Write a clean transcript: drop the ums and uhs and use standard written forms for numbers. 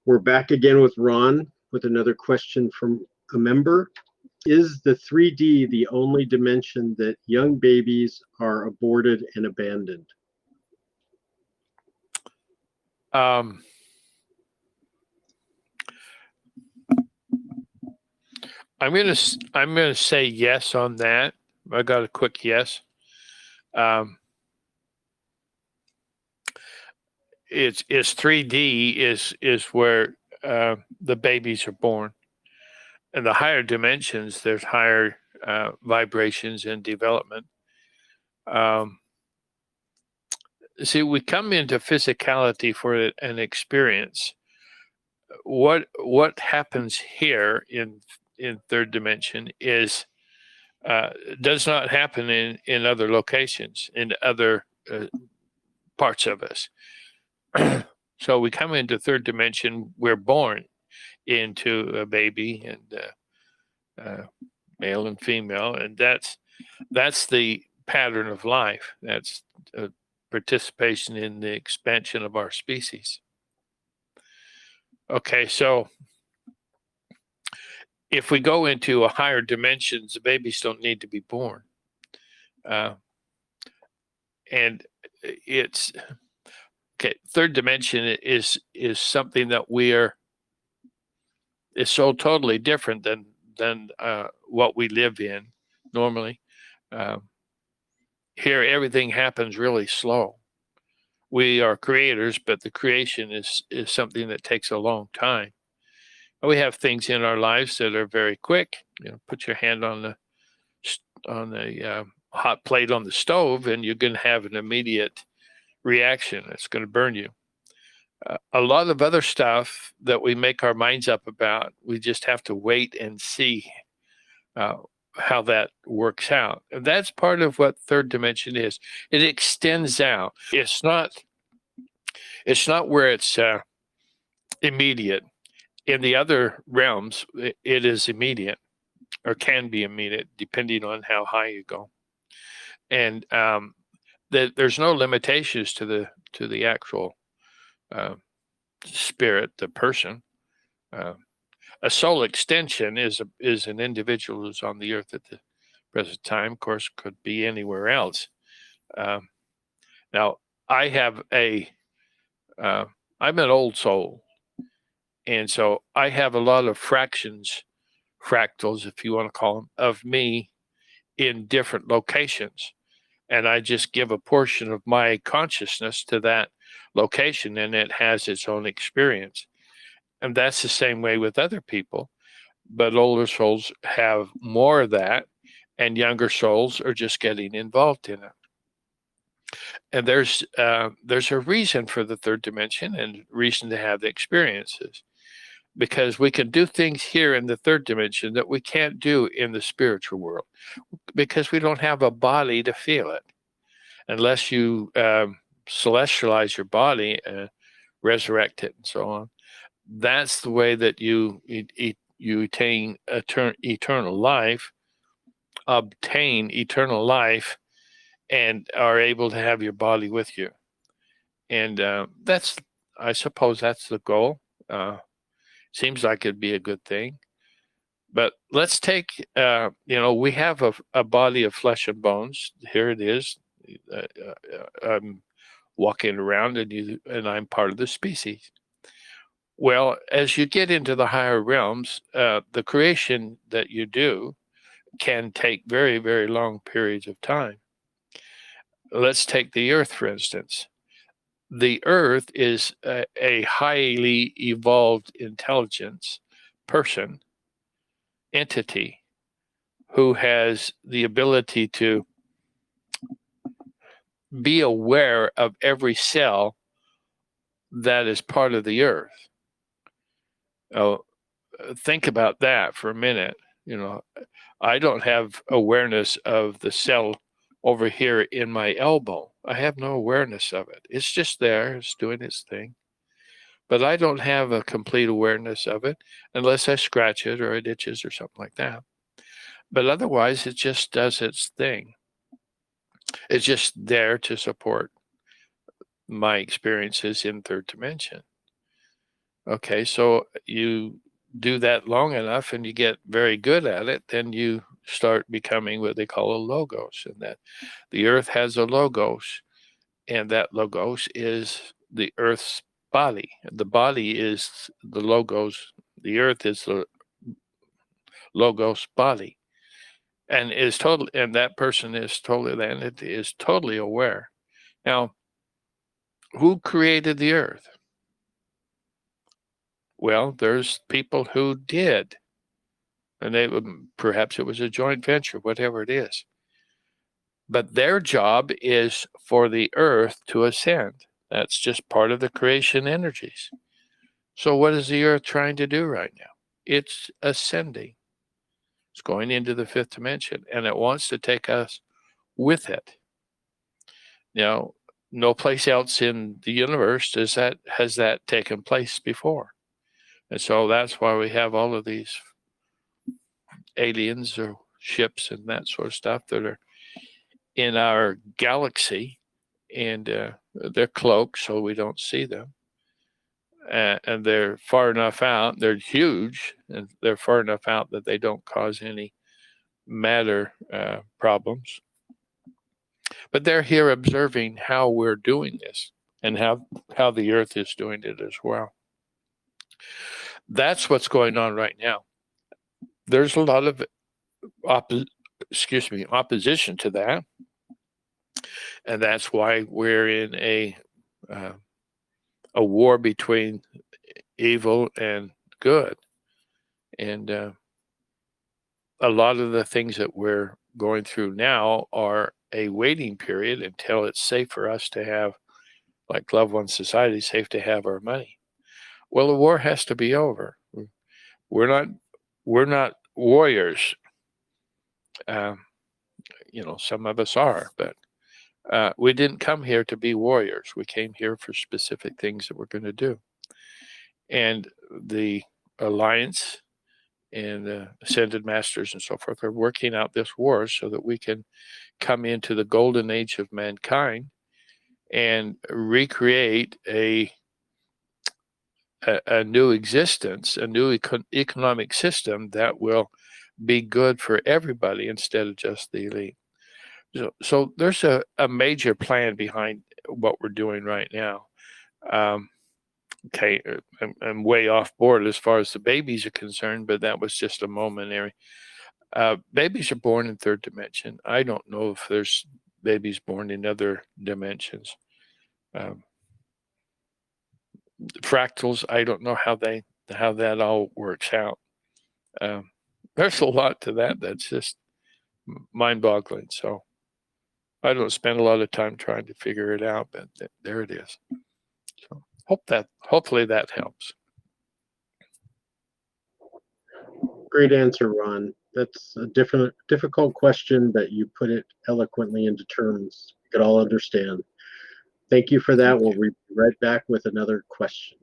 We're back again with Ron with another question from a member. Is the 3D the only dimension that young babies are aborted and abandoned? I'm gonna say yes on that. I got a quick yes. It's 3D is where the babies are born. In the higher dimensions, there's higher vibrations and development. See, we come into physicality for an experience. What happens here in third dimension is does not happen in other locations, in other parts of us. So we come into third dimension. We're born into a baby and male and female, and that's the pattern of life. That's participation in the expansion of our species. Okay, so if we go into a higher dimensions, the babies don't need to be born, and it's okay. Third dimension is something that is so totally different than what we live in normally. Here, everything happens really slow. We are creators, but the creation is something that takes a long time. We have things in our lives that are very quick. Put your hand on the hot plate on the stove, and you're going to have an immediate reaction. It's going to burn you. A lot of other stuff that we make our minds up about, we just have to wait and see how that works out. And that's part of what third dimension is. It extends out. It's not where it's immediate. In the other realms, it is immediate, or can be immediate, depending on how high you go. And there's no limitations to the actual spirit, the person. A soul extension is an individual who's on the earth at the present time. Of course, could be anywhere else. Now, I have I'm an old soul, and so I have a lot of fractals, if you want to call them, of me in different locations. And I just give a portion of my consciousness to that location, and it has its own experience. And that's the same way with other people. But older souls have more of that, and younger souls are just getting involved in it. And there's a reason for the third dimension and reason to have the experiences, because we can do things here in the third dimension that we can't do in the spiritual world, because we don't have a body to feel it. Unless you celestialize your body, resurrect it, and so on. That's the way that you attain eternal life, and are able to have your body with you. And I suppose that's the goal. Seems like it'd be a good thing. But let's take, we have a body of flesh and bones. Here it is. I'm walking around, and I'm part of the species. Well, as you get into the higher realms, the creation that you do can take very, very long periods of time. Let's take the Earth, for instance. The Earth is a highly evolved intelligence person, entity, who has the ability to be aware of every cell that is part of the Earth. Oh, think about that for a minute. I don't have awareness of the cell over here in my elbow. I have no awareness of it. It's just there. It's doing its thing. But I don't have a complete awareness of it unless I scratch it or it itches or something like that. But otherwise, it just does its thing. It's just there to support my experiences in third dimension. Okay, so you do that long enough and you get very good at it, then you start becoming what they call a logos, and that the earth has a logos, and that logos is the earth's body. The body is the logos, the earth is the logos body. And and that person is totally, the entity is totally aware. Now, who created the earth? Well, there's people who did, and perhaps it was a joint venture, whatever it is. But their job is for the earth to ascend. That's just part of the creation energies. So what is the earth trying to do right now? It's ascending. It's going into the fifth dimension, and it wants to take us with it. Now, no place else in the universe has that taken place before. And so that's why we have all of these aliens or ships and that sort of stuff that are in our galaxy, and they're cloaked so we don't see them. And they're far enough out, they're huge, and they're far enough out that they don't cause any matter problems. But they're here observing how we're doing this and how the earth is doing it as well. That's what's going on right now. There's a lot of opposition to that, and that's why we're in a war between evil and good. And a lot of the things that we're going through now are a waiting period until it's safe for us to have, like Loved One Society, safe to have our money. Well, the war has to be over. We're not warriors. Some of us are, but we didn't come here to be warriors. We came here for specific things that we're going to do. And the Alliance and the Ascended Masters and so forth are working out this war so that we can come into the golden age of mankind and recreate a new existence, a new economic system that will be good for everybody instead of just the elite. So there's a major plan behind what we're doing right now. Okay, I'm way off board as far as the babies are concerned, but that was just a momentary. Babies are born in third dimension. I don't know if there's babies born in other dimensions. Fractals, I don't know how that all works out. There's a lot to that that's just mind-boggling. So I don't spend a lot of time trying to figure it out, but there it is. So hopefully that helps. Great answer, Ron. That's a difficult question, but you put it eloquently into terms we could all understand. Thank you for that. We'll be right back with another question.